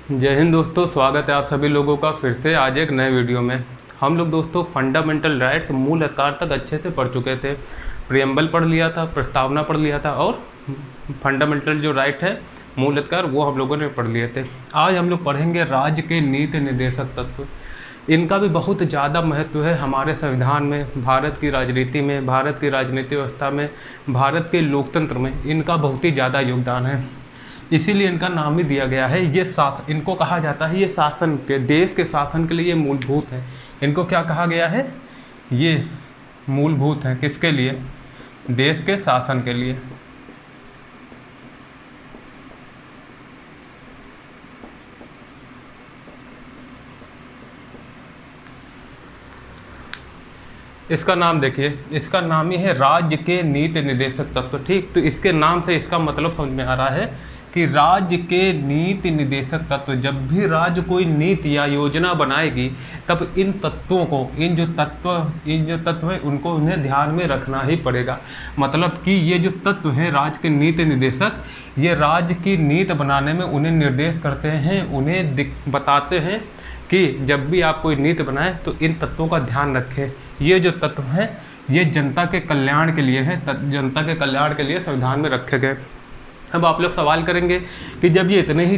जय हिंद दोस्तों, स्वागत है आप सभी लोगों का फिर से आज एक नए वीडियो में। हम लोग दोस्तों फंडामेंटल राइट्स मूल अधिकार तक अच्छे से पढ़ चुके थे। प्रियम्बल पढ़ लिया था, प्रस्तावना पढ़ लिया था और फंडामेंटल जो राइट है मूल अधिकार वो हम लोगों ने पढ़ लिए थे। आज हम लोग पढ़ेंगे राज्य के नीति निर्देशक तत्व। इनका भी बहुत ज़्यादा महत्व है हमारे संविधान में, भारत की राजनीति में, भारत की राजनीतिक व्यवस्था में, भारत के लोकतंत्र में इनका बहुत ही ज़्यादा योगदान है। इसीलिए इनका नाम ही दिया गया है। ये शासन, इनको कहा जाता है ये शासन के, देश के शासन के लिए ये मूलभूत है। इनको क्या कहा गया है? ये मूलभूत है किसके लिए? देश के शासन के लिए। इसका नाम देखिए, इसका नाम ही है राज्य के नीति निर्देशक तत्व। ठीक, तो इसके नाम से इसका मतलब समझ में आ रहा है कि राज्य के नीति निर्देशक तत्व, जब भी राज्य कोई नीति या योजना बनाएगी तब इन तत्वों को, इन जो तत्व हैं उनको उन्हें ध्यान में रखना ही पड़ेगा। मतलब कि ये जो तत्व हैं राज्य के नीति निर्देशक, ये राज्य की नीति बनाने में उन्हें निर्देश करते हैं, उन्हें बताते हैं कि जब भी आप कोई नीति बनाएं तो इन तत्वों का ध्यान रखें। ये जो तत्व हैं ये जनता के कल्याण के लिए है, जनता के कल्याण के लिए संविधान में रखे गए। अब आप लोग सवाल करेंगे कि जब ये इतने ही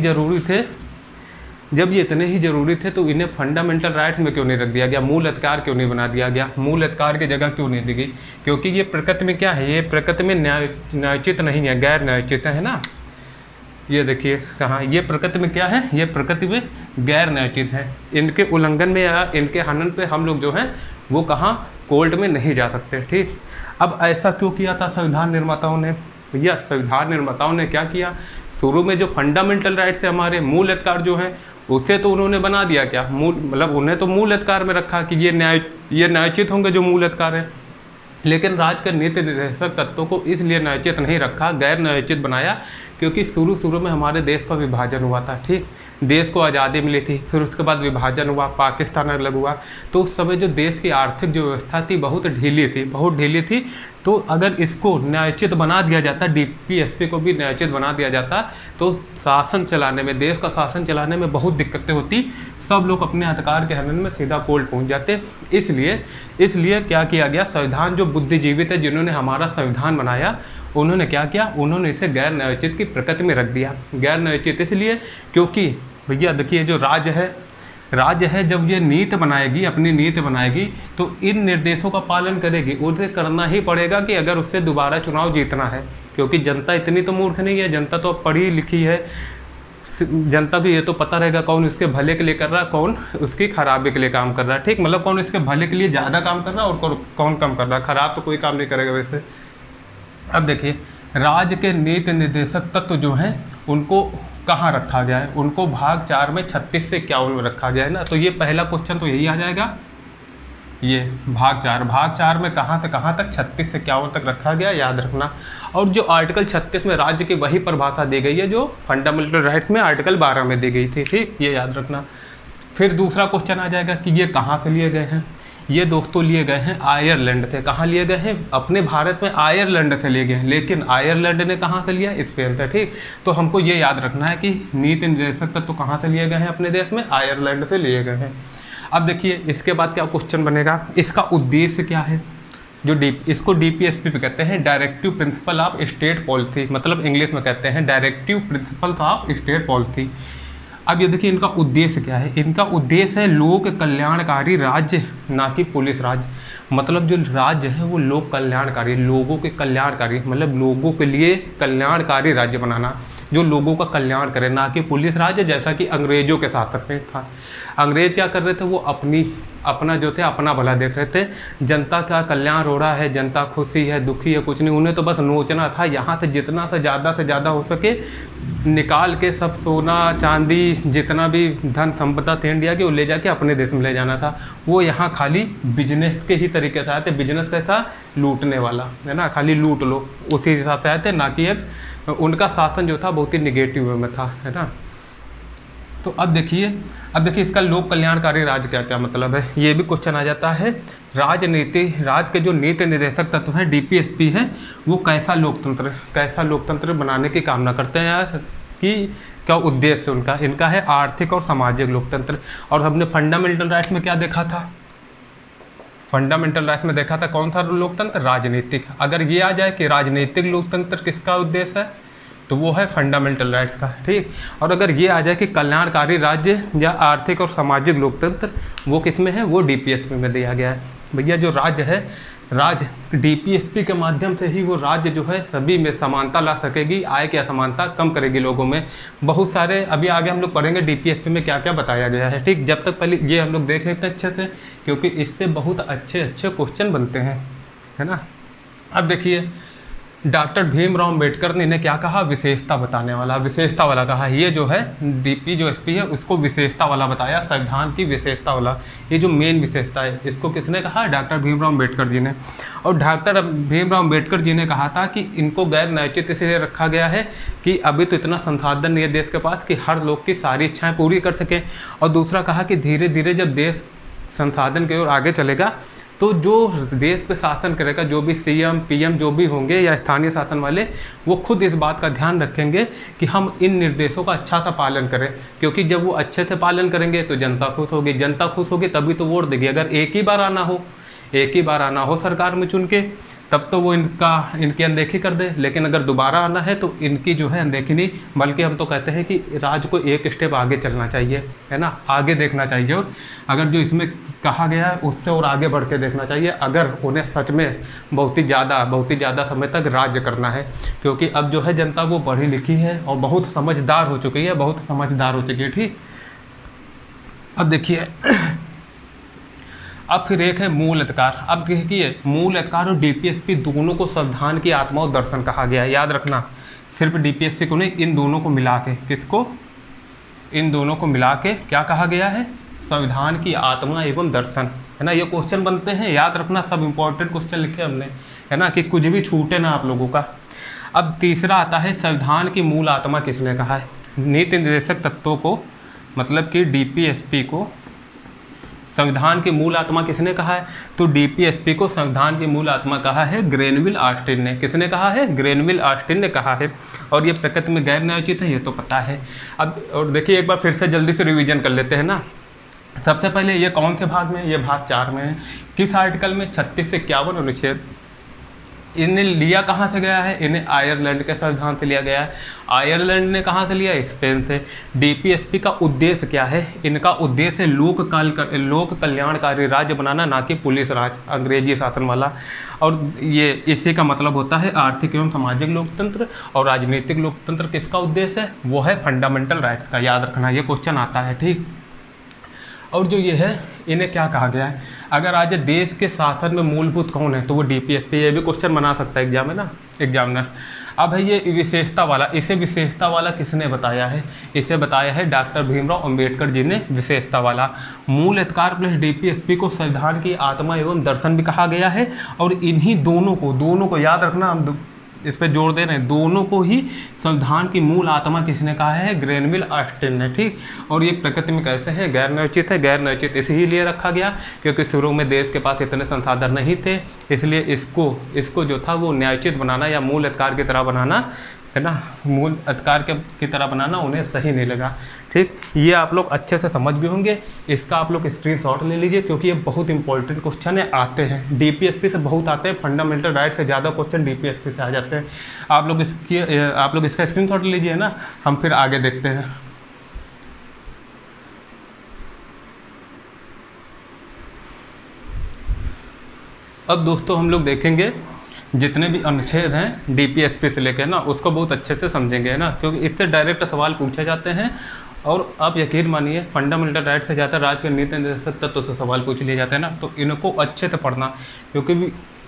ज़रूरी थे तो इन्हें फंडामेंटल राइट्स में क्यों नहीं रख दिया गया, मूल अधिकार क्यों नहीं बना दिया गया, मूल अधिकार की जगह क्यों नहीं दी गई? क्योंकि ये प्रकृति में क्या है, ये प्रकृति में न्यायोचित नहीं है, गैर न्यायोचित है ना। ये देखिए कहाँ, ये प्रकृति में क्या है, ये प्रकृति में गैर न्यायोचित है। इनके उल्लंघन में या इनके हनन पे हम लोग जो हैं वो कहाँ, कोर्ट में नहीं जा सकते। ठीक, अब ऐसा क्यों किया था संविधान निर्माताओं ने? भैया संविधान निर्माताओं ने क्या किया, शुरू में जो फंडामेंटल राइट्स है हमारे, मूल अधिकार जो हैं, उसे तो उन्होंने बना दिया क्या, मूल मतलब उन्हें तो मूल अधिकार में रखा कि ये न्यायोचित होंगे जो मूल अधिकार है। लेकिन राज्य के नीति निर्देशक तत्वों को इसलिए न्यायोचित नहीं रखा, गैर न्यायोचित बनाया, क्योंकि शुरू में हमारे देश का विभाजन हुआ था। ठीक, देश को आज़ादी मिली थी, फिर उसके बाद विभाजन हुआ, पाकिस्तान अलग हुआ, तो उस समय जो देश की आर्थिक जो व्यवस्था थी बहुत ढीली थी। तो अगर इसको न्यायोचित बना दिया जाता, डीपीएसपी को भी न्यायोचित बना दिया जाता, तो शासन चलाने में, देश का शासन चलाने में बहुत दिक्कतें होती, सब लोग अपने अधिकार के हनन में सीधा कोर्ट पहुंच जाते। इसलिए क्या किया गया, संविधान जो बुद्धिजीवी थे जिन्होंने हमारा संविधान बनाया, उन्होंने क्या किया, उन्होंने इसे गैर न्यायोचित की प्रकृति में रख दिया। गैर न्यायोचित इसलिए क्योंकि भैया देखिए, जो राज्य है जब ये नीति बनाएगी, अपनी नीति बनाएगी, तो इन निर्देशों का पालन करेगी। उसे करना ही पड़ेगा कि अगर उससे दोबारा चुनाव जीतना है, क्योंकि जनता इतनी तो मूर्ख नहीं है, जनता तो पढ़ी लिखी है। जनता को ये तो पता रहेगा कौन उसके भले के लिए कर रहा है, कौन उसकी खराबी के लिए काम कर रहा है। ठीक, मतलब कौन इसके भले के लिए ज़्यादा काम कर रहा है और कौन कम कर रहा है। खराब तो कोई काम नहीं करेगा वैसे। अब देखिए, राज्य के नीति निर्देशक तत्व जो हैं उनको कहाँ रखा गया है, उनको भाग 4 में 36 से 51 में रखा गया है ना। तो ये पहला क्वेश्चन तो यही आ जाएगा, ये भाग 4 में कहाँ से कहाँ तक, 36 से 51 तक रखा गया, याद रखना। और जो आर्टिकल 36 में राज्य की वही परिभाषा दी गई है जो फंडामेंटल राइट्स में आर्टिकल 12 में दी गई थी। ठीक, ये याद रखना। फिर दूसरा क्वेश्चन आ जाएगा कि ये कहाँ से लिए गए हैं। ये दोस्तों लिए गए हैं आयरलैंड से। कहाँ लिए गए हैं? अपने भारत में आयरलैंड से लिए गए हैं, लेकिन आयरलैंड ने कहाँ से लिया? स्पेन से। ठीक, तो हमको ये याद रखना है कि नीति निर्देशक तत्व कहाँ से लिए गए हैं अपने देश में? आयरलैंड से लिए गए हैं। अब देखिए इसके बाद क्या क्वेश्चन बनेगा, इसका उद्देश्य क्या है? इसको डीपीएसपी पे कहते हैं, directive principle of state policy, मतलब इंग्लिश में कहते हैं directive principles of state policy. अब ये देखिए इनका उद्देश्य क्या है। इनका उद्देश्य है लोक कल्याणकारी राज्य, ना कि पुलिस राज्य। मतलब जो राज्य है वो लोक कल्याणकारी, लोगों के कल्याणकारी, मतलब लोगों के लिए कल्याणकारी राज्य बनाना, जो लोगों का कल्याण करे, ना कि पुलिस राज्य, जैसा कि अंग्रेजों के शासन में था। अंग्रेज क्या कर रहे थे, वो अपना भला देख रहे थे। जनता का कल्याण हो रहा है, जनता खुशी है, दुखी है, कुछ नहीं, उन्हें तो बस नोचना था। यहाँ से जितना से ज़्यादा हो सके निकाल के सब सोना चांदी जितना भी धन संपदा थी इंडिया की, वो ले जाके अपने देश में ले जाना था। वो यहाँ खाली बिजनेस के ही तरीके से आए थे। बिजनेस कैसा? लूटने वाला, है ना, खाली लूट लो, उसी हिसाब से आए थे, ना कि एक उनका शासन जो था बहुत ही निगेटिव वे में था, है ना। तो अब देखिए इसका लोक कल्याणकारी राज्य क्या क्या मतलब है, ये भी क्वेश्चन आ जाता है। राज्य के जो नीति निर्देशक तत्व हैं, डीपीएसपी है, वो कैसा लोकतंत्र बनाने की कामना करते हैं यार। कि क्या उद्देश्य उनका, इनका है आर्थिक और सामाजिक लोकतंत्र। और हमने फंडामेंटल राइट्स में क्या देखा था, फंडामेंटल राइट्स में देखा था कौन था लोकतंत्र, राजनीतिक। अगर ये आ जाए कि राजनीतिक लोकतंत्र किसका उद्देश्य है, तो वो है फंडामेंटल राइट्स का, ठीक। और अगर ये आ जाए कि कल्याणकारी राज्य या आर्थिक और सामाजिक लोकतंत्र, वो किस में है, वो डीपीएसपी में दिया गया है। भैया जो राज्य है, राज्य डीपीएसपी के माध्यम से ही वो राज्य जो है सभी में समानता ला सकेगी, आय की असमानता कम करेगी लोगों में। बहुत सारे अभी आगे हम लोग पढ़ेंगे डीपीएसपी में क्या क्या बताया गया है, ठीक। जब तक पहले ये हम लोग देख लेते हैं अच्छे से, क्योंकि इससे बहुत अच्छे अच्छे क्वेश्चन बनते हैं, है ना। अब देखिए डॉक्टर भीमराव अम्बेडकर ने इन्हें क्या कहा, विशेषता बताने वाला, विशेषता वाला कहा। ये जो है डीपी जो एसपी है उसको विशेषता वाला बताया, संविधान की विशेषता वाला, ये जो मेन विशेषता है इसको किसने कहा, डॉक्टर भीमराव अम्बेडकर जी ने। और डॉक्टर भीमराव अम्बेडकर जी ने कहा था कि इनको गैर नैतिक इसलिए रखा गया है कि अभी तो इतना संसाधन नहीं है देश के पास कि हर लोग की सारी इच्छाएँ पूरी कर सकें। और दूसरा कहा कि धीरे धीरे जब देश संसाधन की ओर आगे चलेगा तो जो देश पे शासन करेगा, जो भी सीएम पीएम जो भी होंगे या स्थानीय शासन वाले, वो खुद इस बात का ध्यान रखेंगे कि हम इन निर्देशों का अच्छा सा पालन करें। क्योंकि जब वो अच्छे से पालन करेंगे तो जनता खुश होगी, जनता खुश होगी तभी तो वोट देगी। अगर एक ही बार आना हो सरकार में चुन के, तब तो वो इनकी अनदेखी कर दे। लेकिन अगर दोबारा आना है तो इनकी जो है अनदेखी नहीं, बल्कि हम तो कहते हैं कि राज्य को एक स्टेप आगे चलना चाहिए, है ना, आगे देखना चाहिए। और अगर जो इसमें कहा गया है उससे और आगे बढ़ के देखना चाहिए, अगर उन्हें सच में बहुत ही ज़्यादा समय तक राज्य करना है। क्योंकि अब जो है जनता वो पढ़ी लिखी है और बहुत समझदार हो चुकी है, ठीक। अब देखिए अब फिर एक है मूल अधिकार। अब देखिए मूल अधिकार और डीपीएसपी दोनों को संविधान की आत्मा और दर्शन कहा गया है। याद रखना, सिर्फ डीपीएसपी को नहीं, इन दोनों को मिला के, किसको, इन दोनों को मिला के क्या कहा गया है, संविधान की आत्मा एवं दर्शन, है ना। ये क्वेश्चन बनते हैं, याद रखना, सब इंपॉर्टेंट क्वेश्चन लिखे हमने, है ना, कि कुछ भी छूटे ना आप लोगों का। अब तीसरा आता है संविधान की मूल आत्मा किसने कहा है, नीति निर्देशक तत्वों को, मतलब कि डीपीएसपी को संविधान की मूल आत्मा किसने कहा है, तो डीपीएसपी को संविधान की मूल आत्मा कहा है ग्रेनविल ऑस्टिन ने। किसने कहा है, ग्रेनविल ऑस्टिन ने कहा है। और ये प्रकृति में गैर न्यायोचित है, ये तो पता है। अब और देखिए एक बार फिर से जल्दी से रिवीजन कर लेते हैं ना। सबसे पहले ये कौन से भाग में है, ये भाग 4 में है। किस आर्टिकल में, 36 से 51 अनुच्छेद। इन्हें लिया कहाँ से गया है, इन्हें आयरलैंड के संविधान से लिया गया है। आयरलैंड ने कहाँ से लिया, स्पेन से। डीपीएसपी का उद्देश्य क्या है, इनका उद्देश्य है लोक कल्याणकारी राज्य बनाना, ना कि पुलिस राज, अंग्रेजी शासन वाला। और ये इसी का मतलब होता है आर्थिक एवं सामाजिक लोकतंत्र। और राजनीतिक लोकतंत्र किसका उद्देश्य है, वो है फंडामेंटल राइट्स का। याद रखना, ये क्वेश्चन आता है, ठीक। और जो ये है, इन्हें क्या कहा गया है, अगर आज देश के शासन में मूलभूत कौन है, तो वो डीपीएसपी। ये भी क्वेश्चन बना सकता है एग्जाम में ना, एग्जामिनर। अब है ये विशेषता वाला, इसे विशेषता वाला किसने बताया है, इसे बताया है डॉक्टर भीमराव अंबेडकर जी ने। विशेषता वाला मूल अधिकार प्लस डीपीएसपी को संविधान की आत्मा एवं दर्शन भी कहा गया है। और इन्हीं दोनों को याद रखना, हम इस पर जोर दे रहे हैं, दोनों को ही संविधान की मूल आत्मा किसने कहा है, ग्रेनविल ऑस्टिन ने, ठीक। और ये प्रकृति में कैसे है, गैर न्यायोचित है। गैर न्यायोचित इसीलिए रखा गया क्योंकि शुरू में देश के पास इतने संसाधन नहीं थे, इसलिए इसको जो था वो न्यायोचित बनाना या मूल अधिकार की तरह बनाना, है ना, मूल अधिकार की तरह बनाना उन्हें सही नहीं लगा, ठीक। ये आप लोग अच्छे से समझ भी होंगे। इसका आप लोग स्क्रीनशॉट ले लीजिए क्योंकि ये बहुत इंपॉर्टेंट क्वेश्चन है, आते हैं डीपीएसपी से बहुत आते हैं। फंडामेंटल राइट से ज़्यादा क्वेश्चन डीपीएसपी से आ जाते हैं। आप लोग इसका स्क्रीनशॉट ले लीजिए ना, हम फिर आगे देखते हैं। अब दोस्तों हम लोग देखेंगे जितने भी अनुच्छेद हैं डीपीएसपी से लेकर ना, उसको बहुत अच्छे से समझेंगे, है ना, क्योंकि इससे डायरेक्ट सवाल पूछे जाते हैं। और आप यकीन मानिए फंडामेंटल राइट से ज़्यादा राज्य के नीति निर्देशक तत्व से सवाल पूछ लिए जाते हैं ना, तो इनको अच्छे से पढ़ना। क्योंकि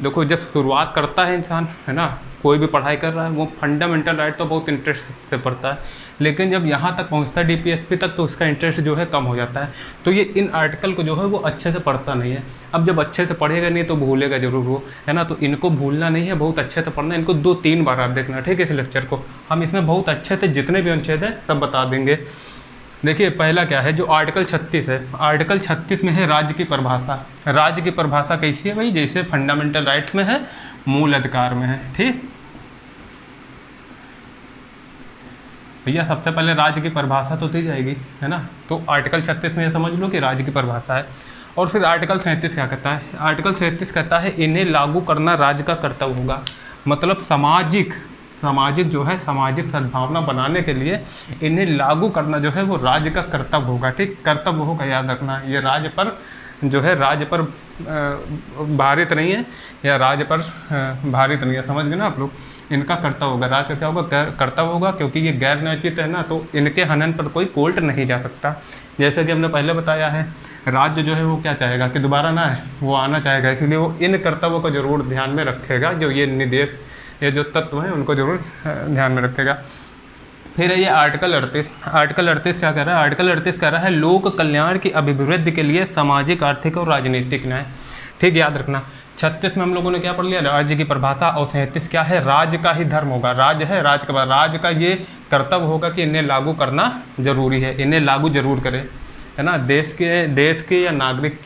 देखो जब शुरुआत करता है इंसान, है ना, कोई भी पढ़ाई कर रहा है, वो फंडामेंटल राइट तो बहुत इंटरेस्ट से पढ़ता है, लेकिन जब यहाँ तक पहुँचता है डीपीएसपी तक तो उसका इंटरेस्ट जो है कम हो जाता है। तो ये इन आर्टिकल को जो है वो अच्छे से पढ़ता नहीं है। अब जब अच्छे से पढ़ेगा नहीं तो भूलेगा जरूर वो, है ना। तो इनको भूलना नहीं है, बहुत अच्छे से पढ़ना है। इनको 2-3 बार आप देखना, ठीक है। इस लेक्चर को हम इसमें बहुत अच्छे से जितने भी अनुच्छेद हैं सब बता देंगे। देखिए पहला क्या है, जो आर्टिकल 36 है, आर्टिकल 36 में है राज्य की परिभाषा। राज्य की परिभाषा कैसी है भाई, जैसे फंडामेंटल राइट्स में है, मूल अधिकार में है, ठीक। भैया सबसे पहले राज्य की परिभाषा तो दी जाएगी, है ना। तो आर्टिकल 36 में ये समझ लो कि राज्य की परिभाषा है। और फिर आर्टिकल 37 क्या कहता है? आर्टिकल 37 कहता है इन्हें लागू करना राज्य का कर्तव्य होगा। मतलब सामाजिक जो है, सामाजिक सद्भावना बनाने के लिए इन्हें लागू करना जो है वो राज्य का कर्तव्य होगा। ठीक, कर्तव्य होगा, याद रखना। ये राज्य पर जो है, राज्य पर भारित नहीं है, या राज्य पर भारित नहीं है, समझ गए ना आप लोग। इनका कर्तव्य होगा, राज्य का क्या होगा? कर्तव्य होगा, क्योंकि ये गैर न्यायोचित है ना, तो इनके हनन पर कोई कोर्ट नहीं जा सकता। जैसे कि हमने पहले बताया है, राज्य जो है वो क्या चाहेगा कि दोबारा ना है, वो आना चाहेगा, इसलिए वो इन कर्तव्यों को जरूर ध्यान में रखेगा। जो ये निर्देश, ये जो तत्व हैं उनको जरूर ध्यान में रखेगा। फिर है ये आर्टिकल 38। आर्टिकल 38 क्या कह रहा है? आर्टिकल 38 कह रहा है लोक कल्याण की अभिवृद्धि के लिए सामाजिक, आर्थिक और राजनीतिक न्याय। ठीक, याद रखना। 36 में हम लोगों ने क्या पढ़ लिया? राज्य की परिभाषा। और 37 क्या है? राज्य का ही धर्म होगा। राज्य है, राज्य का ये कर्तव्य होगा कि इन्हें लागू करना जरूरी है, इन्हें लागू जरूर करें, है ना। देश के या नागरिक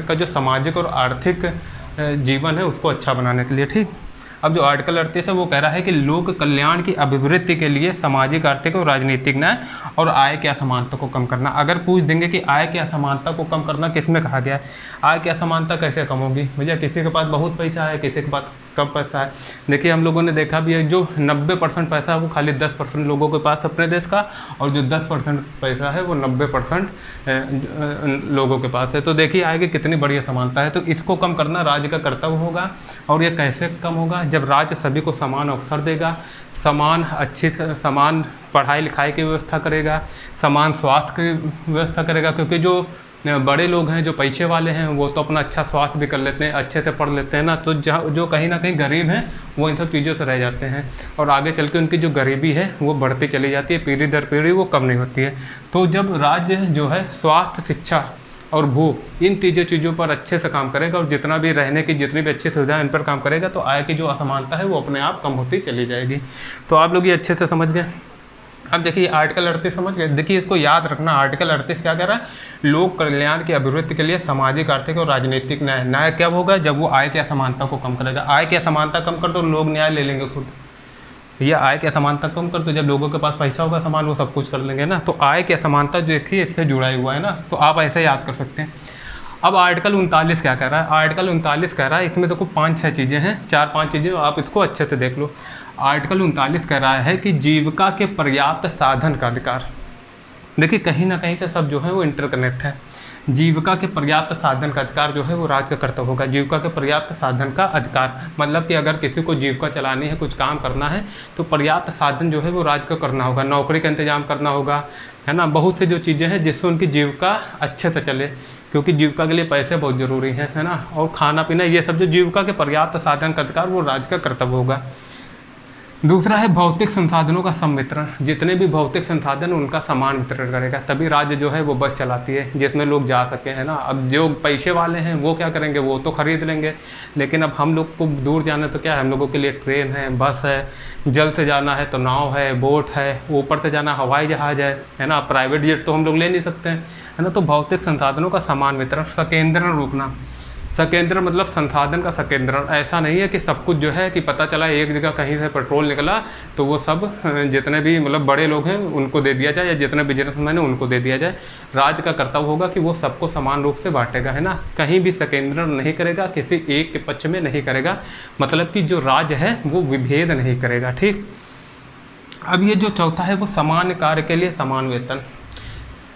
का जो सामाजिक और आर्थिक जीवन है उसको अच्छा बनाने के लिए। ठीक, अब जो आर्टिकल 38 है वो कह रहा है कि लोक कल्याण की अभिवृद्धि के लिए सामाजिक, आर्थिक और राजनीतिक न्याय और आय की असमानता को कम करना। अगर पूछ देंगे कि आय की असमानता को कम करना किस में कहा गया है, आय की असमानता कैसे कम होगी? भैया किसी के पास बहुत पैसा है, किसी के पास कम पैसा है। देखिए हम लोगों ने देखा भी है, जो 90% पैसा है वो खाली 10% लोगों के पास अपने देश का, और जो 10% पैसा है वो 90% लोगों के पास है। तो देखिए आय की कितनी बड़ी असमानता है। तो इसको कम करना राज्य का कर्तव्य होगा। और ये कैसे कम होगा? जब राज्य सभी को समान अवसर देगा, समान पढ़ाई लिखाई की व्यवस्था करेगा, समान स्वास्थ्य की व्यवस्था करेगा। क्योंकि जो बड़े लोग हैं, जो पैसे वाले हैं, वो तो अपना अच्छा स्वास्थ्य भी कर लेते हैं, अच्छे से पढ़ लेते हैं ना। तो जो कहीं ना कहीं गरीब हैं वो इन सब चीज़ों से रह जाते हैं, और आगे चल के उनकी जो गरीबी है वो बढ़ती चली जाती है, पीढ़ी दर पीढ़ी वो कम नहीं होती है। तो जब राज्य जो है स्वास्थ्य, शिक्षा और भूख, इन तीनों चीज़ों पर अच्छे से काम करेगा, और जितना भी रहने की जितनी भी अच्छी सुविधाएं इन पर काम करेगा, तो आय की जो असमानता है वो अपने आप कम होती चली जाएगी। तो आप लोग ये अच्छे से समझ गए। अब देखिए आर्टिकल 38 समझ गए। देखिए इसको याद रखना, आर्टिकल 38 क्या कह रहा है? लोक कल्याण की अभिवृद्धि के लिए सामाजिक, आर्थिक और राजनीतिक न्याय। न्याय क्या होगा? जब वो आय की असमानता को कम करेगा। आय की असमानता कम कर दो, लोग न्याय ले लेंगे खुद। ये आय की असमानता कम कर दो, जब लोगों के पास पैसा होगा, समान, वो सब कुछ कर लेंगे ना। तो आय की असमानता जो देखिए इससे जुड़ा हुआ है ना, तो आप ऐसे याद कर सकते हैं। अब आर्टिकल 39 क्या कह रहा है? आर्टिकल 39 कह रहा है, इसमें देखो 5-6 चीज़ें हैं, 4-5 चीज़ें, आप इसको अच्छे से देख लो। आर्टिकल 39 कह रहा है कि जीविका के पर्याप्त साधन का अधिकार। देखिए कहीं ना कहीं से सब जो है वो इंटरकनेक्ट है। जीविका के पर्याप्त साधन का अधिकार जो है वो राज्य का कर्तव्य होगा। जीविका के पर्याप्त साधन का अधिकार मतलब कि अगर किसी को जीविका चलानी है, कुछ काम करना है, तो पर्याप्त साधन जो है वो राज्य को करना होगा। नौकरी का इंतजाम करना होगा, है ना। बहुत सी जो चीज़ें हैं जिससे उनकी जीविका अच्छे से चले, क्योंकि जीविका के लिए पैसे बहुत ज़रूरी हैं, है ना। और खाना पीना, ये सब जो जीविका के पर्याप्त साधन का अधिकार वो राज्य का कर्तव्य होगा। दूसरा है भौतिक संसाधनों का संवितरण। जितने भी भौतिक संसाधन उनका समान वितरण करेगा, तभी राज्य जो है वो बस चलाती है जिसमें लोग जा सकें, है ना। अब जो पैसे वाले हैं वो क्या करेंगे? वो तो खरीद लेंगे, लेकिन अब हम लोग को दूर जाना तो क्या है, हम लोगों के लिए ट्रेन है, बस है, जल से जाना है तो नाव है, बोट है, ऊपर से जाना हवाई जहाज़ है ना। प्राइवेट जेट तो हम लोग ले नहीं सकते हैं, है ना। तो भौतिक संसाधनों का समान वितरण। संकेंद्रण रोकना। संकेंद्रण मतलब संसाधन का संकेंद्रण। ऐसा नहीं है कि सब कुछ जो है कि पता चला एक जगह कहीं से पेट्रोल निकला तो वो सब जितने भी मतलब बड़े लोग हैं उनको दे दिया जाए, या जितने बिजनेसमैन हैं उनको दे दिया जाए। राज्य का कर्तव्य होगा कि वो सबको समान रूप से बांटेगा, है ना। कहीं भी संकेंद्रण नहीं करेगा, किसी एक के पक्ष में नहीं करेगा। मतलब कि जो राज्य है वो विभेद नहीं करेगा। ठीक, अब ये जो चौथा है वो समान कार्य के लिए समान वेतन,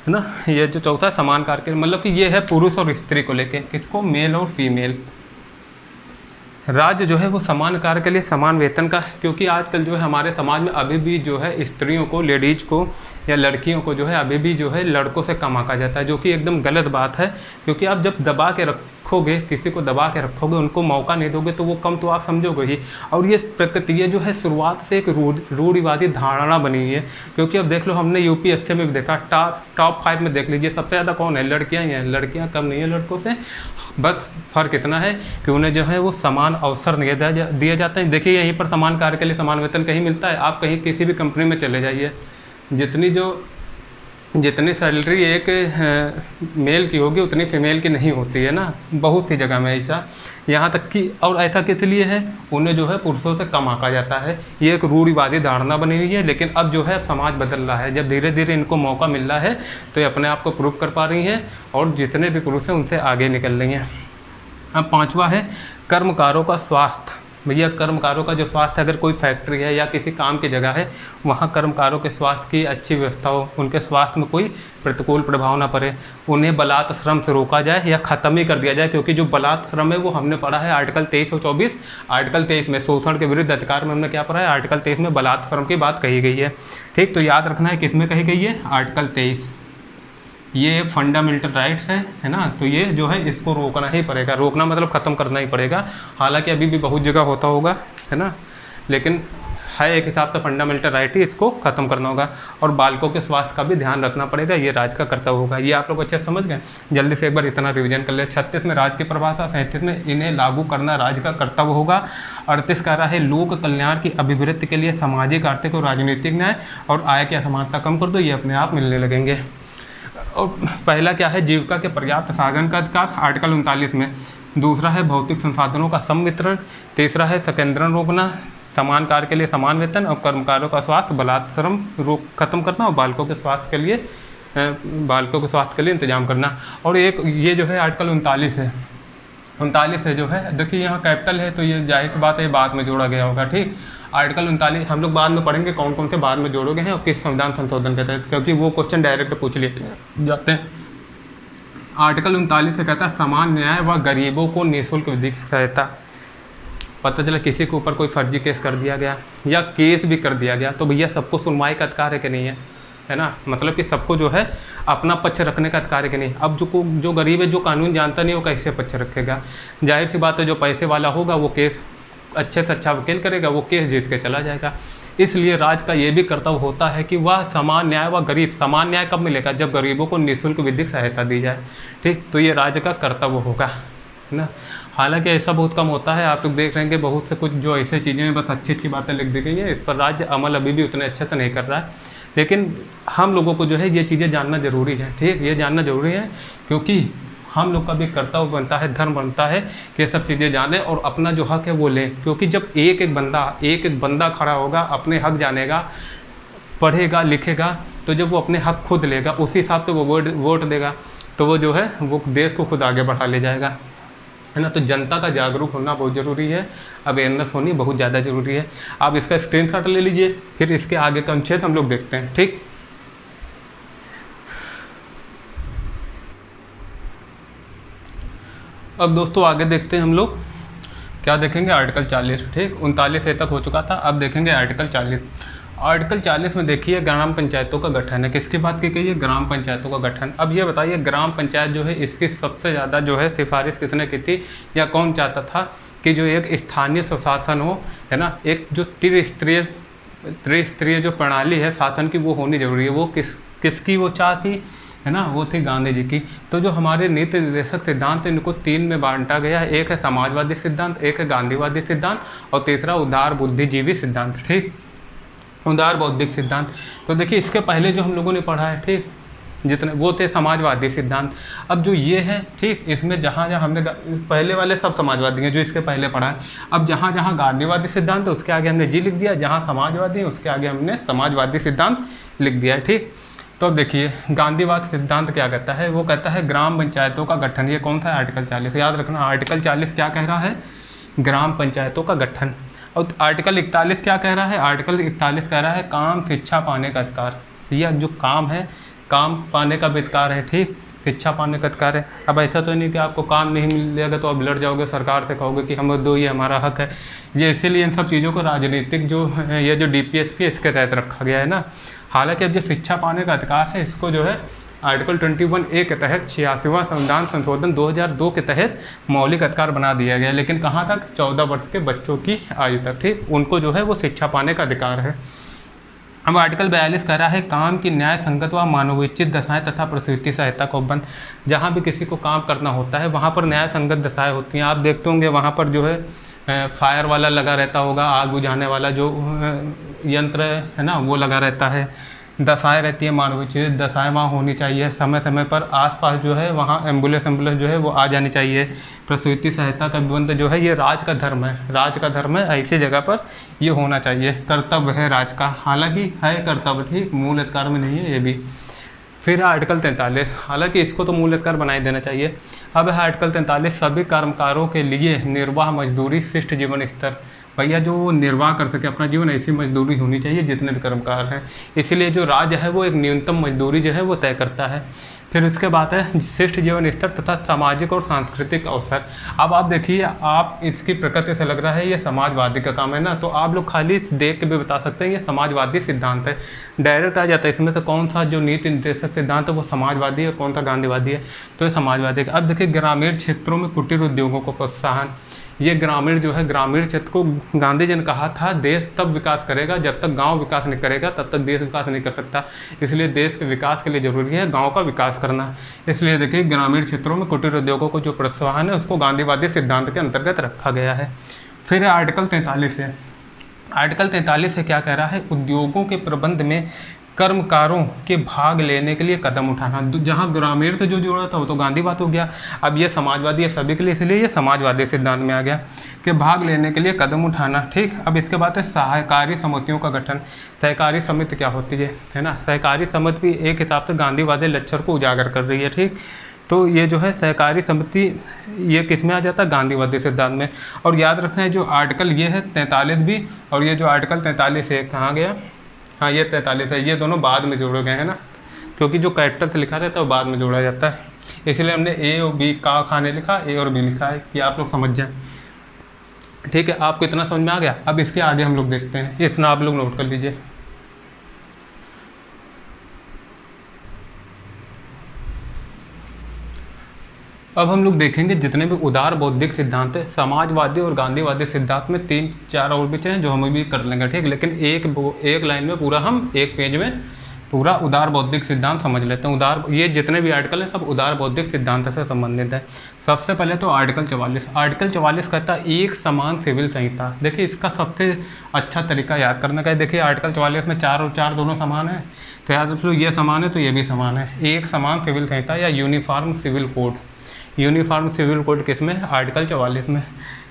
है ना। ये जो चौथा है समान कार्य के, मतलब कि ये है पुरुष और स्त्री को लेके, किसको? मेल और फीमेल। राज्य जो है वो समान कार्य के लिए समान वेतन का, क्योंकि आजकल जो है हमारे समाज में अभी भी जो है स्त्रियों को, लेडीज़ को या लड़कियों को जो है अभी भी जो है लड़कों से कम आंका जाता है, जो कि एकदम गलत बात है। क्योंकि आप जब दबा के रखोगे, किसी को दबा के रखोगे, उनको मौका नहीं दोगे, तो वो कम तो आप समझोगे ही। और ये प्रकृति, ये जो है शुरुआत से एक रूढ़िवादी धारणा बनी हुई है। क्योंकि अब देख लो, हमने UPSC में भी देखा, टॉप 5 में देख लीजिए, सबसे ज़्यादा कौन है? लड़कियाँ ही हैं। लड़कियाँ कम नहीं है लड़कों से, बस फ़र्क इतना है कि उन्हें जो है वो समान अवसर नहीं दिए जाते हैं। देखिए यहीं पर समान कार्य के लिए समान वेतन कहीं मिलता है? आप कहीं किसी भी कंपनी में चले जाइए, जितनी जो जितनी सैलरी एक मेल की होगी उतनी फीमेल की नहीं होती है ना, बहुत सी जगह में ऐसा। यहाँ तक कि और ऐसा किस लिए है, उन्हें जो है पुरुषों से कम आंका जाता है। ये एक रूढ़िवादी धारणा बनी हुई है, लेकिन अब जो है समाज बदल रहा है। जब धीरे धीरे इनको मौका मिल रहा है तो ये अपने आप को प्रूव कर पा रही हैं और जितने भी पुरुष हैं उनसे आगे निकल रही हैं। अब पाँचवा है कर्मकारों का स्वास्थ्य। भैया कर्मकारों का जो स्वास्थ्य, अगर कोई फैक्ट्री है या किसी काम की जगह है, वहाँ कर्मकारों के स्वास्थ्य की अच्छी व्यवस्था हो, उनके स्वास्थ्य में कोई प्रतिकूल प्रभाव ना पड़े, उन्हें बलात् श्रम से रोका जाए या ख़त्म ही कर दिया जाए। क्योंकि जो बलात् श्रम है वो हमने पढ़ा है आर्टिकल 23 और 24। आर्टिकल 23 में शोषण के विरुद्ध अधिकार में हमने क्या पढ़ा है, आर्टिकल 23 में बलात् श्रम की बात कही गई है। ठीक, तो याद रखना है किस में कही गई है, आर्टिकल 23। ये एक फंडामेंटल राइट्स है ना, तो ये जो है इसको रोकना ही पड़ेगा। रोकना मतलब ख़त्म करना ही पड़ेगा। हालांकि अभी भी बहुत जगह होता होगा, है ना, लेकिन है एक हिसाब से फंडामेंटल राइट ही, इसको ख़त्म करना होगा। और बालकों के स्वास्थ्य का भी ध्यान रखना पड़ेगा, ये राज्य का कर्तव्य होगा। ये आप लोग अच्छे से समझ गए। जल्दी से एक बार इतना रिवीजन कर ले। 36 में राज्य की परिभाषा, 37 में इन्हें लागू करना राज्य का कर्तव्य होगा। 38 कह रहा है लोक कल्याण की अभिवृद्धि के लिए सामाजिक, आर्थिक और राजनीतिक न्याय और आय की असमानता कम कर दो, ये अपने आप मिलने लगेंगे। और पहला क्या है, जीविका के पर्याप्त साधन का अधिकार, आर्टिकल 39 में। दूसरा है भौतिक संसाधनों का सम वितरण। तीसरा है संकेंद्रण रोकना, समान कार्य के लिए समान वेतन और कर्मकारों का स्वास्थ्य, बलात् श्रम रोक खत्म करना और बालकों के स्वास्थ्य के लिए इंतजाम करना। और एक ये जो है आर्टिकल 39 है, 39 है जो है, देखिए यहाँ कैपिटल है तो ये जाहिर सी बात है बाद में जोड़ा गया होगा। ठीक, आर्टिकल 39 हम लोग बाद में पढ़ेंगे कौन कौन से बाद में जोड़ोगे हैं और किस संविधान संशोधन के तहत, क्योंकि वो क्वेश्चन डायरेक्ट पूछ लिए जाते हैं। आर्टिकल 39 से कहता है समान न्याय व गरीबों को निःशुल्क विधिक सहायता। पता चला किसी के ऊपर कोई फर्जी केस कर दिया गया या केस भी कर दिया गया तो भैया सबको सुनवाई का अधिकार है कि नहीं है ना, मतलब कि सबको जो है अपना पक्ष रखने का अधिकार है कि नहीं। अब जो गरीब है, जो कानून जानता नहीं, वो कैसे पक्ष रखेगा। जाहिर सी बात है जो पैसे वाला होगा वो केस अच्छे से अच्छा वकील करेगा, वो केस जीत के चला जाएगा। इसलिए राज्य का ये भी कर्तव्य होता है कि वह समान न्याय व गरीब, समान न्याय कब मिलेगा, जब गरीबों को निःशुल्क विधिक सहायता दी जाए। ठीक, तो ये राज्य का कर्तव्य होगा, है ना। हालांकि ऐसा बहुत कम होता है, आप लोग देख रहे हैं कि बहुत से कुछ जो ऐसे चीज़ें हैं बस अच्छी अच्छी बातें लिख दी गई हैं, इस पर राज्य अमल अभी भी उतने अच्छे से नहीं कर रहा है। लेकिन हम लोगों को जो है ये चीज़ें जानना जरूरी है। ठीक, ये जानना जरूरी है क्योंकि हम लोग का भी कर्तव्य बनता है, धर्म बनता है कि ये सब चीज़ें जानें और अपना जो हक है वो लें। क्योंकि जब एक एक बंदा खड़ा होगा, अपने हक जानेगा, पढ़ेगा लिखेगा, तो जब वो अपने हक खुद लेगा उसी हिसाब से वो वोट देगा, तो वो जो है वो देश को खुद आगे बढ़ा ले जाएगा, है ना। तो जनता का जागरूक होना बहुत ज़रूरी है, अवेयरनेस होनी बहुत ज़्यादा ज़रूरी है। आप इसका स्क्रीनशॉट ले लीजिए, फिर इसके आगे का अनुच्छेद हम लोग देखते हैं। ठीक, अब दोस्तों आगे देखते हैं हम लोग क्या देखेंगे, आर्टिकल 40। ठीक, 39 तक हो चुका था, अब देखेंगे आर्टिकल 40। आर्टिकल 40 में देखिए ग्राम पंचायतों का गठन है। किसकी बात की गई है, ग्राम पंचायतों का गठन। अब ये बताइए ग्राम पंचायत जो है इसकी सबसे ज़्यादा जो है सिफारिश किसने की थी या कौन चाहता था कि जो एक स्थानीय स्वशासन हो, है ना, एक जो त्रिस्तरीय जो प्रणाली है शासन की वो होनी जरूरी है। वो किसकी वो चाह थी, है ना, वो थी गांधी जी की। तो जो हमारे नीति निर्देशक सिद्धांत है इनको 3 में बांटा गया है, एक है समाजवादी सिद्धांत, एक है गांधीवादी सिद्धांत और तीसरा उदार बुद्धिजीवी सिद्धांत। ठीक, उदार बौद्धिक सिद्धांत। तो देखिए इसके पहले जो हम लोगों ने पढ़ा है, ठीक, जितने वो थे समाजवादी सिद्धांत। अब जो ये है, ठीक, इसमें जहाँ जहाँ हमने पहले वाले सब समाजवादी हैं जो इसके पहले पढ़ा है। अब जहाँ जहाँ गांधीवादी सिद्धांत है उसके आगे हमने जी लिख दिया, जहाँ समाजवादी है उसके आगे हमने समाजवादी सिद्धांत लिख दिया है। ठीक, तो अब देखिए गांधीवाद सिद्धांत क्या कहता है, वो कहता है ग्राम पंचायतों का गठन। ये कौन सा है, आर्टिकल 40। याद रखना आर्टिकल 40 क्या कह रहा है, ग्राम पंचायतों का गठन। और आर्टिकल 41 क्या कह रहा है, आर्टिकल 41 कह रहा है काम शिक्षा पाने का अधिकार। यह जो काम है, काम पाने का भी अधिकार है। ठीक, शिक्षा पाने का अधिकार है। अब ऐसा तो नहीं कि आपको काम नहीं मिलेगा तो आप लड़ जाओगे सरकार से, कहोगे कि हम दो, ये हमारा हक है। ये इसीलिए इन सब चीज़ों को राजनीतिक जो ये जो DPSP इसके तहत रखा गया है ना। हालांकि अब जो शिक्षा पाने का अधिकार है इसको जो है आर्टिकल 21A के तहत 86वां संविधान संशोधन 2002 के तहत मौलिक अधिकार बना दिया गया। लेकिन कहाँ तक, 14 वर्ष के बच्चों की आयु तक। ठीक, उनको जो है वो शिक्षा पाने का अधिकार है। अब आर्टिकल 42 कह रहा है काम की न्याय संगत व मानवोचित दशाएं तथा प्रसूति सहायता को बंद। जहाँ भी किसी को काम करना होता है वहाँ पर न्याय संगत दशाएं होती हैं। आप देखते होंगे वहाँ पर जो है फायर वाला लगा रहता होगा, आग बुझाने वाला जो यंत्र है ना वो लगा रहता है दशाएँ रहती है मानवीय चीज़, दशाएँ वहाँ होनी चाहिए समय समय पर, आसपास जो है वहाँ एम्बुलेंस जो है वो आ जानी चाहिए। प्रसूति सहायता का प्रबंध जो है ये राज का धर्म है, राज का धर्म है, ऐसी जगह पर ये होना चाहिए। कर्तव्य है राज का, हालांकि है कर्तव्य, ठीक, मूल अधिकार में नहीं है ये भी। फिर आर्टिकल 43, हालांकि इसको तो मूल अधिकार बना ही देना चाहिए। अब है आर्टिकल 43, सभी कर्मकारों के लिए निर्वाह मजदूरी शिष्ट जीवन स्तर। भैया जो वो निर्वाह कर सके अपना जीवन, ऐसी मजदूरी होनी चाहिए जितने भी कर्मकार हैं। इसीलिए जो राज्य है वो एक न्यूनतम मजदूरी जो है वो तय करता है। फिर उसके बाद है श्रेष्ठ जीवन स्तर तथा सामाजिक और सांस्कृतिक अवसर। अब आप देखिए, आप इसकी प्रकृति से लग रहा है ये समाजवादी का काम है ना, तो आप लोग खाली देख के भी बता सकते हैं ये समाजवादी सिद्धांत है। डायरेक्ट आ जाता है इसमें से कौन सा जो नीति निर्देशक सिद्धांत है वो समाजवादी है, कौन सा गांधीवादी है, तो ये समाजवादी है। अब देखिए, ग्रामीण क्षेत्रों में कुटीर उद्योगों को प्रोत्साहन। ये ग्रामीण जो है, ग्रामीण क्षेत्र को गांधी जी ने कहा था देश तब विकास करेगा जब तक गांव विकास नहीं करेगा तब तक देश विकास नहीं कर सकता। इसलिए देश के विकास के लिए जरूरी है गांव का विकास करना। इसलिए देखिए, ग्रामीण क्षेत्रों में कुटीर उद्योगों को जो प्रोत्साहन है उसको गांधीवादी सिद्धांत के अंतर्गत रखा गया है। फिर आर्टिकल 43 है। आर्टिकल 43 है क्या कह रहा है, उद्योगों के प्रबंध में कर्मकारों के भाग लेने के लिए कदम उठाना। जहां ग्रामीण से जो जुड़ा था वो तो गांधीवाद हो गया, अब ये समाजवादी है सभी के लिए, इसलिए ये समाजवादी सिद्धांत में आ गया कि भाग लेने के लिए कदम उठाना। ठीक, अब इसके बाद है सहकारी समितियों का गठन। सहकारी समिति क्या होती है ना, सहकारी समिति भी एक हिसाब से गांधीवादी लक्ष्य को उजागर कर रही है। ठीक, तो ये जो है सहकारी समिति ये किस में आ जाता है, गांधीवादी सिद्धांत में। और याद रखना है जो आर्टिकल ये है 43 भी, और ये जो आर्टिकल 43 है कहाँ गया, हाँ ये 43 है, ये दोनों बाद में जोड़े गए हैं ना, क्योंकि जो कैरेक्टर से लिखा रहता है वो बाद में जोड़ा जाता है, इसलिए हमने ए और बी का खाने लिखा, ए और बी लिखा है कि आप लोग समझ जाएं। ठीक है, आपको इतना समझ में आ गया। अब इसके आगे हम लोग देखते हैं, इतना आप लोग नोट कर लीजिए। अब हम लोग देखेंगे जितने भी उदार बौद्धिक सिद्धांत है, समाजवादी और गांधीवादी सिद्धांत में 3-4 और भी हैं जो हम भी कर लेंगे। ठीक, लेकिन एक लाइन में पूरा हम एक पेज में पूरा उदार बौद्धिक सिद्धांत समझ लेते हैं। उदार, ये जितने भी आर्टिकल हैं सब उदार बौद्धिक सिद्धांत से संबंधित है। सबसे पहले तो आर्टिकल 44। आर्टिकल 44 कहता है एक समान सिविल संहिता। देखिए, इसका सबसे अच्छा तरीका याद करने का है। देखिए, आर्टिकल 44 में 4 और 4 दोनों समान है, तो याद रख लो ये समान है तो ये भी समान है। एक समान सिविल संहिता या uniform civil code. Uniform civil code किस में, आर्टिकल 44 में।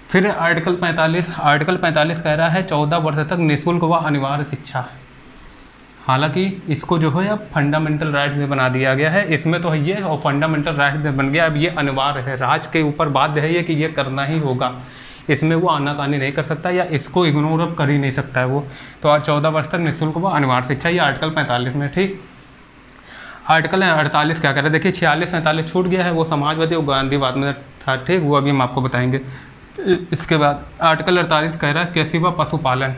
फिर आर्टिकल 45। आर्टिकल 45 कह रहा है 14 वर्ष तक निःशुल्क व अनिवार्य शिक्षा। हालांकि इसको जो है अब फंडामेंटल राइट में बना दिया गया है, इसमें तो है ये और फंडामेंटल राइट में बन गया, अब ये अनिवार्य है, राज्य के ऊपर बाध्य है ये कि ये करना ही होगा, इसमें वो आनाकानी नहीं कर सकता या इसको इग्नोर अब कर ही नहीं सकता है वो। तो आज 14 वर्ष तक निःशुल्क व अनिवार्य शिक्षा, ये आर्टिकल 45 में। ठीक, आर्टिकल 48 क्या कह रहा है, देखिए 46-47 छूट गया है, वो समाजवादी और गांधीवाद में था। ठीक, वो अभी हम आपको बताएंगे। इसके बाद आर्टिकल 48 कह रहा है कृषि व पशुपालन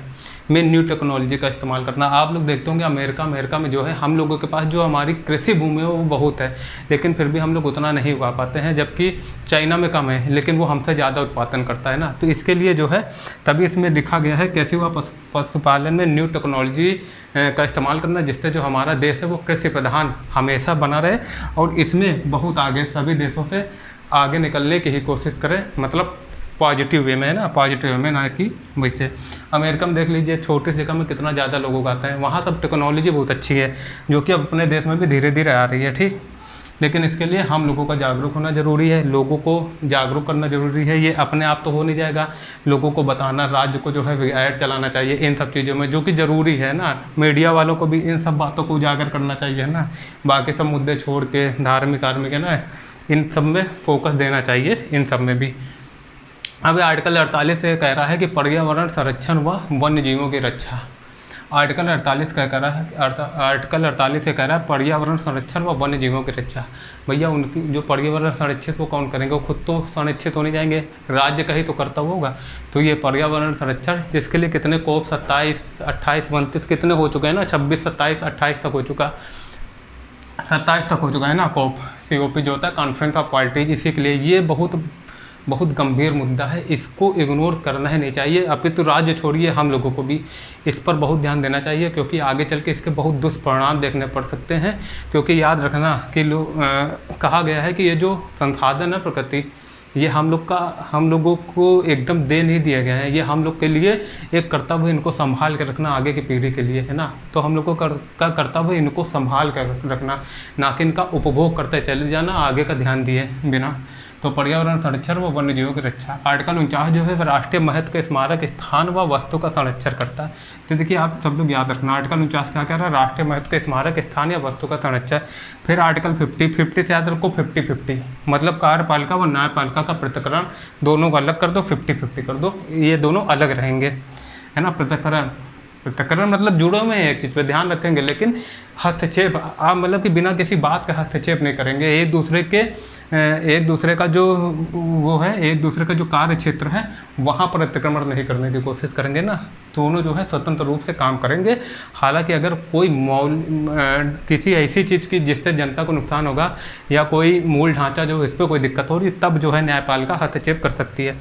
में न्यू टेक्नोलॉजी का इस्तेमाल करना। आप लोग देखते होंगे अमेरिका में जो है हम लोगों के पास जो हमारी कृषि भूमि है वो बहुत है, लेकिन फिर भी हम लोग उतना नहीं उगा पाते हैं, जबकि चाइना में कम है लेकिन वो हमसे ज़्यादा उत्पादन करता है ना। तो इसके लिए जो है तभी इसमें लिखा गया है कृषि व पशुपालन में न्यू टेक्नोलॉजी का इस्तेमाल करना, जिससे जो हमारा देश है वो कृषि प्रधान हमेशा बना रहे और इसमें बहुत आगे सभी देशों से आगे निकलने की ही कोशिश करें, मतलब पॉजिटिव वे में है ना, पॉजिटिव वे में, ना कि वैसे। अमेरिका में देख लीजिए छोटी जगह में कितना ज़्यादा लोग उगाते हैं, वहाँ सब टेक्नोलॉजी बहुत अच्छी है जो कि अब अपने देश में भी धीरे धीरे आ रही है। ठीक, लेकिन इसके लिए हम लोगों का जागरूक होना ज़रूरी है, लोगों को जागरूक करना ज़रूरी है। ये अपने आप तो हो नहीं जाएगा, लोगों को बताना, राज्य को जो है ऐड चलाना चाहिए इन सब चीज़ों में जो कि ज़रूरी है ना। मीडिया वालों को भी इन सब बातों को उजागर करना चाहिए ना, बाकी सब मुद्दे छोड़ के धार्मिक है ना, इन सब में फोकस देना चाहिए, इन सब में भी। अब आर्टिकल 48 से कह रहा है कि पर्यावरण संरक्षण व वन्य जीवों की रक्षा। आर्टिकल 48 क्या कह रहा है, आर्टिकल 48 से कह रहा है पर्यावरण संरक्षण व वन्य जीवों की रक्षा। भैया उनकी जो पर्यावरण संरक्षित वो कौन करेंगे, वो खुद तो संरक्षित होने जाएंगे, राज्य का ही तो कर्तव्य होगा। तो ये पर्यावरण संरक्षण जिसके लिए कितने कोप 27, 28, 29 कितने हो चुके हैं ना, 26, 27, 28 तक हो चुका, 27 तक हो चुका है ना कोप, COP जो होता है कॉन्फ्रेंस ऑफ पार्टीज। इसी के लिए ये बहुत गंभीर मुद्दा है, इसको इग्नोर करना ही नहीं चाहिए। अपितु राज्य छोड़िए हम लोगों को भी इस पर बहुत ध्यान देना चाहिए, क्योंकि आगे चल के इसके बहुत दुष्परिणाम देखने पड़ सकते हैं। क्योंकि याद रखना कि कहा गया है कि ये जो संसाधन है प्रकृति ये हम लोगों को एकदम दे नहीं दिया गया है, ये हम लोग के लिए एक कर्तव्य है इनको संभाल कर रखना आगे की पीढ़ी के लिए, है ना। तो हम लोग का कर्तव्य है इनको संभाल कर रखना, ना कि इनका उपभोग करते चले जाना आगे का ध्यान दिए बिना। तो पर्यावरण संरक्षण व वन्य जीवों की रक्षा, आर्टिकल 49 जो है वह राष्ट्रीय महत्व के स्मारक स्थान व वस्तु का संरक्षण करता है। तो देखिए आप सब लोग याद रखना, आर्टिकल 49 क्या कह रहा है, राष्ट्रीय महत्व के स्मारक स्थान या वस्तु का संरक्षण। फिर आर्टिकल 50 से याद रखो 50-50, मतलब कार्यपालिका व न्यायपालिका का पृथक्करण दोनों को अलग कर दो, 50-50 कर दो, ये दोनों अलग रहेंगे, है ना। पृथक्करण मतलब जुड़े हुए हैं एक चीज़ पे ध्यान रखेंगे, लेकिन हस्तक्षेप आप मतलब कि बिना किसी बात का हस्तक्षेप नहीं करेंगे, एक दूसरे का जो वो है, एक दूसरे का जो कार्य क्षेत्र है वहाँ पर अतिक्रमण नहीं करने की कोशिश करेंगे ना। दोनों जो है स्वतंत्र रूप से काम करेंगे। हालांकि अगर कोई किसी ऐसी चीज़ की जिससे जनता को नुकसान होगा या कोई मूल ढांचा जो इस पर कोई दिक्कत हो रही है, तब जो है न्यायपालिका हस्तक्षेप कर सकती है।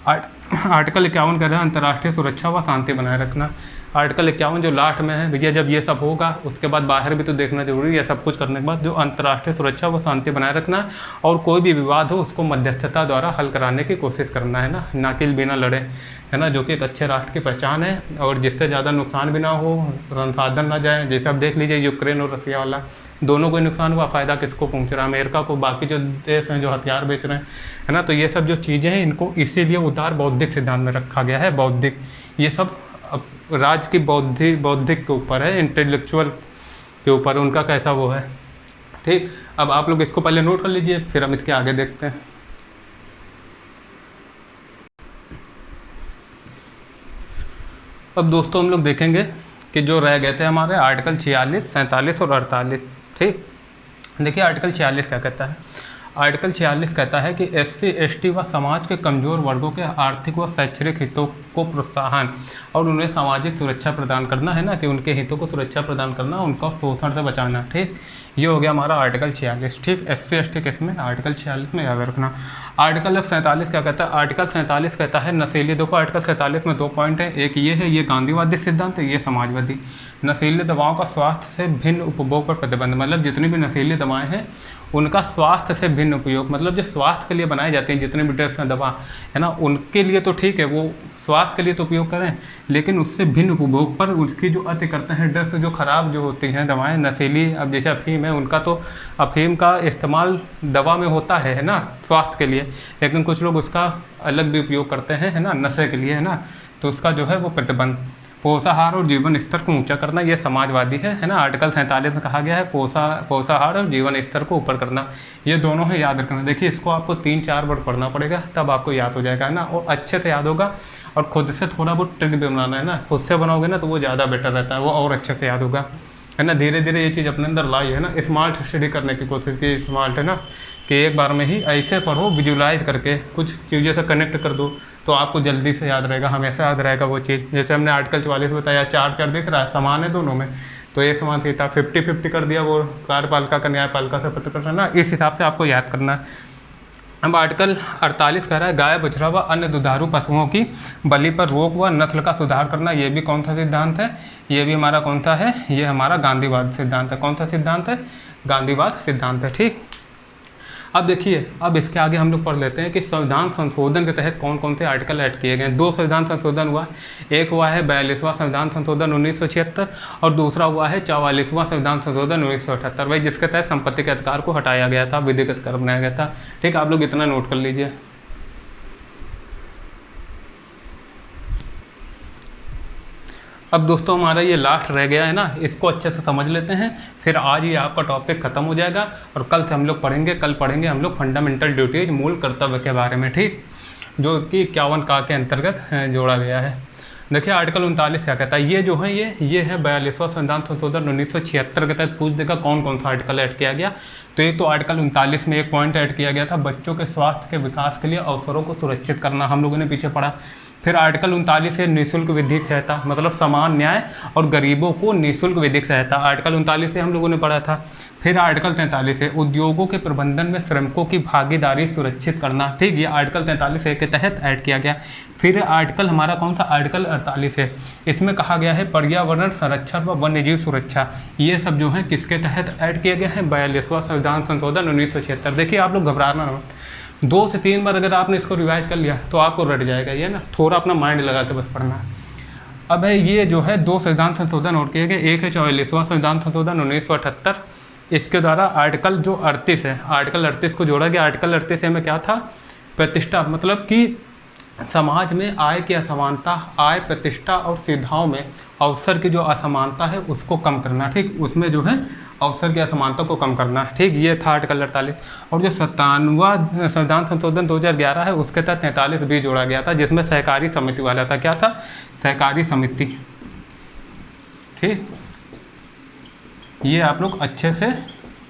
आर्टिकल 51 कह रहा है अंतर्राष्ट्रीय सुरक्षा व शांति बनाए रखना। आर्टिकल 51 जो लास्ट में है भैया, जब ये सब होगा उसके बाद बाहर भी तो देखना जरूरी है, सब कुछ करने के बाद जो अंतर्राष्ट्रीय सुरक्षा व शांति बनाए रखना, और कोई भी विवाद हो उसको मध्यस्थता द्वारा हल कराने की कोशिश करना, है ना कि बिना लड़े, है ना, जो कि एक अच्छे राष्ट्र की पहचान है, और जिससे ज़्यादा नुकसान भी ना हो, संसाधन ना जाए। जैसे आप देख लीजिए यूक्रेन और रसिया वाला, दोनों को नुकसान हुआ, फ़ायदा किसको पहुंच रहा है, अमेरिका को, बाकी जो देश हैं जो हथियार बेच रहे हैं, है ना। तो ये सब जो चीज़ें हैं इनको इसीलिए उदार बौद्धिक सिद्धांत में रखा गया है। बौद्धिक ये सब राज्य की बौद्धिक के ऊपर है, इंटेलेक्चुअल के ऊपर उनका कैसा वो है, ठीक। अब आप लोग इसको पहले नोट कर लीजिए, फिर हम इसके आगे देखते हैं। अब दोस्तों हम लोग देखेंगे कि जो रह गए थे हमारे आर्टिकल 46, 47 और 48, ठीक। देखिए आर्टिकल 46 क्या कहता है। आर्टिकल 46 कहता है कि SC ST व समाज के कमज़ोर वर्गों के आर्थिक व शैक्षणिक हितों को प्रोत्साहन और उन्हें सामाजिक सुरक्षा प्रदान करना, है ना, कि उनके हितों को सुरक्षा प्रदान करना, उनका शोषण से बचाना, ठीक। ये हो गया हमारा आर्टिकल 46, ठीक। SC ST किसमें, आर्टिकल 46 में याद रखना। आर्टिकल 47 क्या कहता है। आर्टिकल 47 कहता है नशीली, देखो आर्टिकल 47 में 2 पॉइंट है, एक ये है, ये गांधीवादी सिद्धांत है, ये समाजवादी। नशीली दवाओं का स्वास्थ्य से भिन्न उपभोग पर प्रतिबंध, मतलब जितनी भी नशीली दवाएं हैं उनका स्वास्थ्य से भिन्न उपयोग, मतलब जो स्वास्थ्य के लिए बनाई जाती हैं जितने भी ड्रग्स हैं, दवा, है ना, उनके लिए तो ठीक है, वो स्वास्थ्य के लिए तो उपयोग करें, लेकिन उससे भिन्न उपभोग पर उसकी जो अति करते हैं ड्रग्स जो खराब जो होती हैं दवाएं नशीली, अब जैसे अफीम है, उनका तो अफीम का इस्तेमाल दवा में होता है ना, स्वास्थ्य के लिए, लेकिन कुछ लोग उसका अलग भी उपयोग करते हैं, है ना, नशे के लिए, है ना, तो उसका जो है वो प्रतिबंध। पोषाहार और जीवन स्तर को ऊंचा करना, ये समाजवादी है ना। आर्टिकल 47 में कहा गया है पोषाहार और जीवन स्तर को ऊपर करना, ये दोनों है, याद रखना। देखिए इसको आपको 3-4 बार पढ़ना पड़ेगा तब आपको याद हो जाएगा, है ना, और अच्छे से याद होगा। और खुद से थोड़ा बहुत ट्रिक भी बनाना है ना, खुद से बनाओगे ना तो वो ज़्यादा बेटर रहता है, वो और अच्छे से याद होगा, है ना। धीरे धीरे ये चीज़ अपने अंदर लाई, है ना। स्मार्ट स्टडी करने की कोशिश की, स्मार्ट, है ना, कि एक बार में ही ऐसे पढ़ो, विजुलाइज करके कुछ चीज़ों से कनेक्ट कर दो तो आपको जल्दी से याद रहेगा, हमेशा याद रहेगा वो चीज़। जैसे हमने आर्टिकल 44 बताया, 4-4 दिख रहा है, समान है दोनों में, तो एक समान से था, 50-50 कर दिया, वो कार्यपालिका का न्यायपालिका से प्रतिकरण, ना, इस हिसाब से आपको याद करना है। अब आर्टिकल 48 कह रहा है गाय, बछड़ा व अन्य दुधारू पशुओं की बलि पर रोक व नस्ल का सुधार करना। ये भी कौन सा सिद्धांत है, ये भी हमारा कौन सा है, ये हमारा गांधीवाद सिद्धांत है। कौन सा सिद्धांत है, गांधीवाद सिद्धांत है, ठीक। अब देखिए, अब इसके आगे हम लोग पढ़ लेते हैं कि संविधान संशोधन के तहत कौन कौन से आर्टिकल ऐड किए गए हैं। 2 संविधान संशोधन हुआ, एक हुआ है 42वां संविधान संशोधन 1976 और दूसरा हुआ है 44वां संविधान संशोधन 1978, भाई जिसके तहत संपत्ति के अधिकार को हटाया गया था, विधिगत कर बनाया गया था, ठीक। आप लोग इतना नोट कर लीजिए। अब दोस्तों हमारा ये लास्ट रह गया है ना, इसको अच्छे से समझ लेते हैं, फिर आज ही आपका टॉपिक खत्म हो जाएगा और कल से हम लोग पढ़ेंगे, कल पढ़ेंगे हम लोग फंडामेंटल ड्यूटीज, मूल कर्तव्य के बारे में, ठीक, जो कि 51 का के अंतर्गत जोड़ा गया है। देखिए आर्टिकल 39 क्या कहता है, ये जो है ये है 42वां संविधान संशोधन 1976 के तहत पूछ देगा कौन कौन सा आर्टिकल ऐड किया गया। तो एक तो आर्टिकल 39 में एक पॉइंट ऐड किया गया था, बच्चों के स्वास्थ्य के विकास के लिए अवसरों को सुरक्षित करना, हम लोगों ने पीछे पढ़ा। फिर आर्टिकल 39 है निःशुल्क विधिक सहायता, मतलब समान न्याय और गरीबों को निःशुल्क विधिक सहायता, आर्टिकल 39 से हम लोगों ने पढ़ा था। फिर आर्टिकल 43 है उद्योगों के प्रबंधन में श्रमिकों की भागीदारी सुरक्षित करना, ठीक, ये आर्टिकल 43 के तहत ऐड किया गया। फिर आर्टिकल हमारा कौन सा, आर्टिकल 48 है, इसमें कहा गया है पर्यावरण संरक्षण व वन्यजीव सुरक्षा, ये सब जो है किसके तहत ऐड किया गया है, 42वां संविधान संशोधन 1976। देखिए आप लोग घबराना मत, 2 से 3 बार अगर आपने इसको रिवाइज कर लिया तो आपको रट जाएगा ये ना, थोड़ा अपना माइंड लगा के बस पढ़ना है। अब है ये जो है 2 संविधान संशोधन और किए गए। एक है 44वां संविधान संशोधन 1978, इसके द्वारा आर्टिकल जो 38 है, आर्टिकल 38 को जोड़ा गया। आर्टिकल 38 में क्या था, प्रतिष्ठा, मतलब कि समाज में आय की असमानता, आय, प्रतिष्ठा और सुविधाओं में अवसर की जो असमानता है उसको कम करना, ठीक, उसमें जो है अवसर की असमानता को कम करना, ठीक, ये था आर्टिकल 48। और जो 57वां संविधान संशोधन 2011 है उसके तहत 43 भी जोड़ा गया था, जिसमें सहकारी समिति वाला था। क्या था, सहकारी समिति, ठीक। ये आप लोग अच्छे से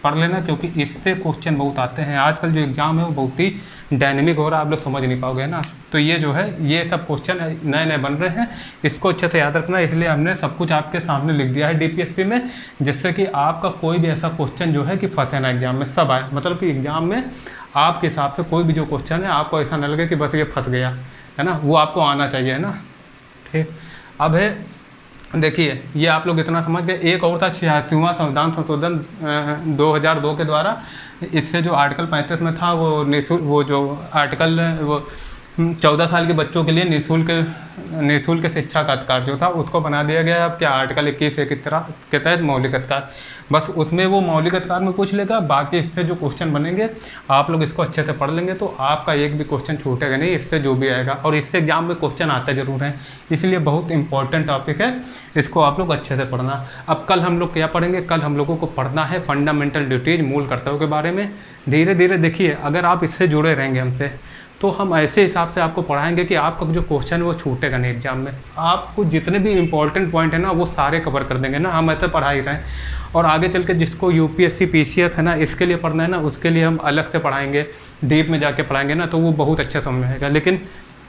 पढ़ लेना क्योंकि इससे क्वेश्चन बहुत आते हैं। आजकल जो एग्ज़ाम है वो बहुत ही डायनेमिक हो रहा है, आप लोग समझ नहीं पाओगे ना। तो ये जो है ये सब क्वेश्चन नए नए बन रहे हैं, इसको अच्छे से याद रखना। इसलिए हमने सब कुछ आपके सामने लिख दिया है डीपीएसपी में, जिससे कि आपका कोई भी ऐसा क्वेश्चन जो है कि फंसे ना एग्जाम में, सब आए, मतलब कि एग्जाम में आपके हिसाब से कोई भी जो क्वेश्चन है आपको ऐसा ना लगे कि बस ये फंस गया है ना, वो आपको आना चाहिए, है ना, ठीक। अब है देखिए, ये आप लोग इतना समझ गए। एक और था 86वां संविधान संशोधन 2002 के द्वारा। इससे जो आर्टिकल 35 में था वो जो आर्टिकल वो 14 साल के बच्चों के लिए निःशुल्क शिक्षा का अधिकार जो था उसको बना दिया गया। अब क्या, आर्टिकल 21 के तहत मौलिक अधिकार, बस उसमें वो मौलिक अधिकार में पूछ लेगा, बाकी इससे जो क्वेश्चन बनेंगे आप लोग इसको अच्छे से पढ़ लेंगे तो आपका एक भी क्वेश्चन छूटेगा नहीं, इससे जो भी आएगा। और इससे एग्जाम में क्वेश्चन आते जरूर हैं, इसलिए बहुत इंपॉर्टेंट टॉपिक है, इसको आप लोग अच्छे से पढ़ना। अब कल हम लोग क्या पढ़ेंगे, कल हम लोगों को पढ़ना है फंडामेंटल ड्यूटीज, मूल कर्तव्यों के बारे में। धीरे धीरे देखिए, अगर आप इससे जुड़े रहेंगे हमसे तो हम ऐसे हिसाब से आपको पढ़ाएंगे कि आपका जो क्वेश्चन है वो छूटेगा नहीं एग्जाम में। आपको जितने भी इंपॉर्टेंट पॉइंट है ना वो सारे कवर कर देंगे ना, हम ऐसे पढ़ा ही रहे हैं। और आगे चल के जिसको यूपीएससी पीसीएस है ना इसके लिए पढ़ना है ना, उसके लिए हम अलग से पढ़ाएंगे, डीप में जाके पढ़ाएंगे ना, तो वो बहुत अच्छे समझ में आएगा। लेकिन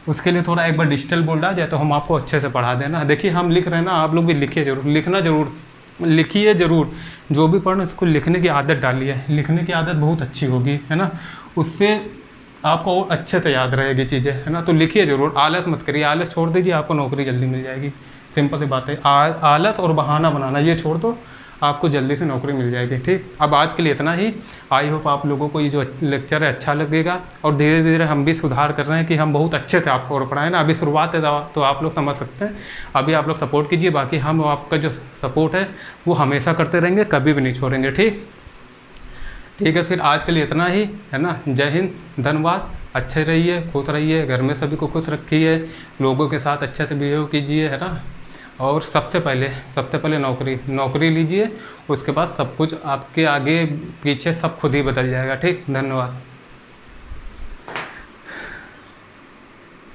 उसके लिए थोड़ा एक बार डिजिटल बोर्ड आ जाए तो हम आपको अच्छे से पढ़ा देना। देखिए हम लिख रहे हैं ना, आप लोग भी लिखिए जरूर, लिखना जरूर, लिखिए ज़रूर, जो भी पढ़ना उसको लिखने की आदत डालिए, लिखने की आदत बहुत अच्छी होगी, है ना, उससे आपको और अच्छे से याद रहेगी चीज़ें, है ना। तो लिखिए ज़रूर, आलस मत करिए, आलस छोड़ दीजिए, आपको नौकरी जल्दी मिल जाएगी। सिंपल सी बात है, आलस और बहाना बनाना ये छोड़ दो, आपको जल्दी से नौकरी मिल जाएगी, ठीक। अब आज के लिए इतना ही। आई होप आप लोगों को ये जो लेक्चर है अच्छा लगेगा। और धीरे धीरे हम भी सुधार कर रहे हैं कि हम बहुत अच्छे से आपको और पढ़ाएं ना। अभी शुरुआत है तो आप लोग समझ सकते हैं, अभी आप लोग सपोर्ट कीजिए, बाकी हम आपका जो सपोर्ट है वो हमेशा करते रहेंगे, कभी भी नहीं छोड़ेंगे, ठीक है। फिर आज के लिए इतना ही, है ना। जय हिंद, धन्यवाद। अच्छे रहिए, खुश रहिए, घर में सभी को खुश रखिए, लोगों के साथ अच्छे से बिहेव कीजिए, है ना। और सबसे पहले नौकरी लीजिए, उसके बाद सब कुछ आपके आगे पीछे सब खुद ही बदल जाएगा, ठीक। धन्यवाद।